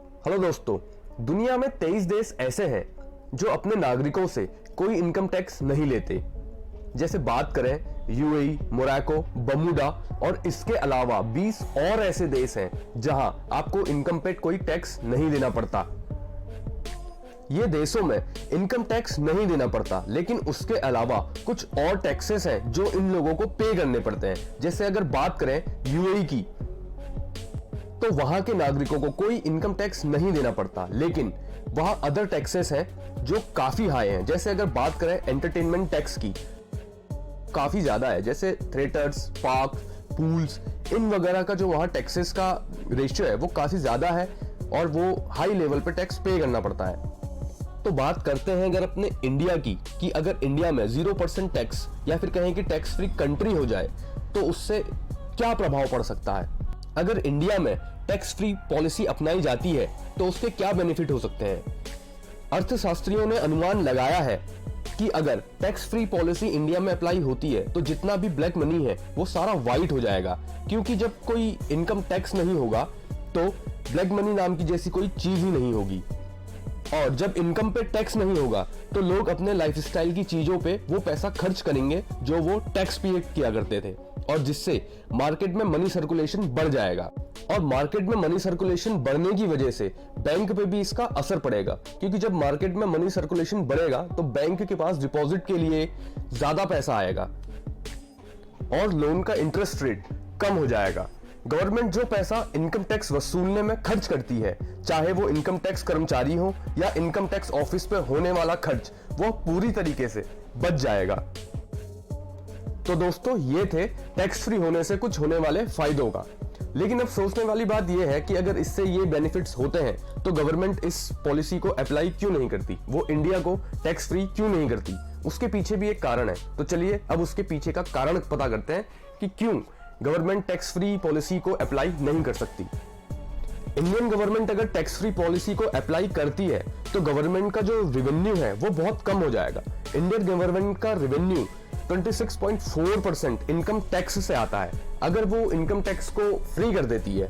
Hello दोस्तों, दुनिया में 23 देश ऐसे हैं जो अपने नागरिकों से कोई इनकम टैक्स नहीं लेते। जैसे बात करें यूएई, मोरक्को, बर्मुडा और इसके अलावा 20 और ऐसे देश हैं जहां आपको इनकम पे कोई टैक्स नहीं देना पड़ता। ये देशों में इनकम टैक्स नहीं देना पड़ता, लेकिन उसके अलावा कुछ और टैक्सेस हैं जो इन लोगों को पे करने पड़ते हैं। जैसे अगर बात करें यूएई की, तो वहां के नागरिकों को कोई इनकम टैक्स नहीं देना पड़ता, लेकिन वहां अदर टैक्सेस हैं जो काफी हाई हैं। जैसे अगर बात करें एंटरटेनमेंट टैक्स की, काफी ज्यादा है। जैसे थिएटर्स, पार्क, पूल्स, इन वगैरह का जो वहां टैक्सेस का रेशियो है वो काफी ज्यादा है और वो हाई लेवल पे टैक्स पे करना पड़ता है। तो बात करते हैं अगर अपने इंडिया की, कि अगर इंडिया में 0% टैक्स या फिर कहें कि टैक्स फ्री कंट्री हो जाए तो उससे क्या प्रभाव पड़ सकता है। अगर इंडिया में टैक्स फ्री पॉलिसी अपनाई जाती है तो उसके क्या बेनिफिट हो सकते हैं। अर्थशास्त्रियों ने अनुमान लगाया है कि अगर टैक्स फ्री पॉलिसी इंडिया में अप्लाई होती है तो जितना भी ब्लैक मनी है वो सारा वाइट हो जाएगा, क्योंकि जब कोई इनकम टैक्स नहीं होगा तो ब्लैक मनी नाम की जैसी कोई चीज ही नहीं होगी। और जब इनकम पे टैक्स नहीं होगा तो लोग अपने लाइफस्टाइल की चीजों पे वो पैसा खर्च करेंगे जो वो टैक्स पे किया करते थे, और जिससे मार्केट में मनी सर्कुलेशन बढ़ जाएगा। और मार्केट में मनी सर्कुलेशन बढ़ने की वजह से बैंक पे भी इसका असर पड़ेगा, क्योंकि जब मार्केट में मनी सर्कुलेशन बढ़ेगा तो बैंक के पास डिपॉजिट के लिए ज्यादा पैसा आएगा और लोन का इंटरेस्ट रेट कम हो जाएगा। गवर्नमेंट जो पैसा इनकम टैक्स वसूलने में खर्च करती है, चाहे वो इनकम टैक्स कर्मचारी हो या इनकम टैक्स ऑफिस पे होने वाला खर्च, वो पूरी तरीके से बच जाएगा। तो दोस्तों, ये थे टैक्स फ्री होने से कुछ होने वाले फायदों का। लेकिन अब सोचने वाली बात यह है कि अगर इससे ये बेनिफिट्स होते हैं तो गवर्नमेंट इस पॉलिसी को अप्लाई क्यों नहीं करती, वो इंडिया को टैक्स फ्री क्यों नहीं करती। उसके पीछे भी एक कारण है, तो चलिए अब उसके पीछे का कारण पता करते हैं कि क्यों गवर्नमेंट टैक्स फ्री पॉलिसी को अप्लाई नहीं कर सकती। इंडियन गवर्नमेंट अगर टैक्स फ्री पॉलिसी को अप्लाई करती है तो गवर्नमेंट का जो रेवेन्यू है वो बहुत कम हो जाएगा। इंडियन गवर्नमेंट का रेवेन्यू 26.4% इनकम टैक्स से आता है। अगर वो इनकम टैक्स को फ्री कर देती है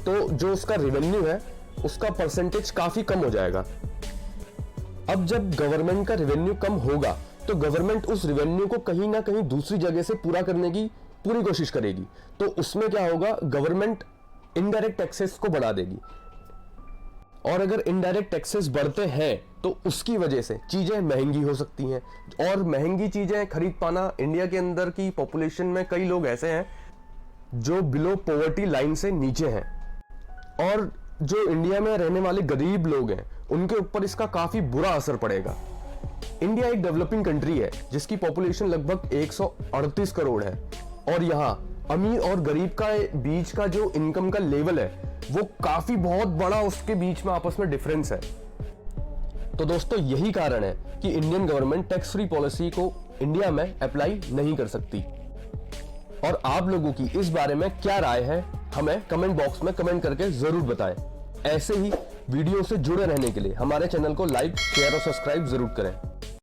तो जो उसका रेवेन्यू है उसका परसेंटेज काफी कम हो जाएगा। अब जब गवर्नमेंट का रेवेन्यू कम होगा तो गवर्नमेंट उस रेवेन्यू को कहीं ना कहीं दूसरी जगह से पूरा करने की पूरी कोशिश करेगी। तो उसमें क्या होगा, गवर्नमेंट इनडायरेक्ट टैक्सेस को बढ़ा देगी, और अगर इनडायरेक्ट टैक्सेस बढ़ते हैं तो उसकी वजह से चीजें महंगी हो सकती हैं, और महंगी चीजें खरीद पाना, इंडिया के अंदर की पॉपुलेशन में कई लोग ऐसे हैं जो बिलो पॉवर्टी लाइन से नीचे हैं, और जो इंडिया में रहने वाले गरीब लोग हैं उनके ऊपर इसका काफी बुरा असर पड़ेगा। इंडिया एक डेवलपिंग कंट्री है जिसकी पॉपुलेशन लगभग 138 करोड़ है, और यहाँ अमीर और गरीब का बीच का जो इनकम का लेवल है वो काफी बहुत बड़ा, उसके बीच में आपस में डिफरेंस है। तो दोस्तों, यही कारण है कि Indian government tax free policy को इंडिया में अप्लाई नहीं कर सकती। और आप लोगों की इस बारे में क्या राय है, हमें कमेंट बॉक्स में कमेंट करके जरूर बताएं। ऐसे ही वीडियो से जुड़े रहने के लिए हमारे चैनल को लाइक, शेयर और सब्सक्राइब जरूर करें।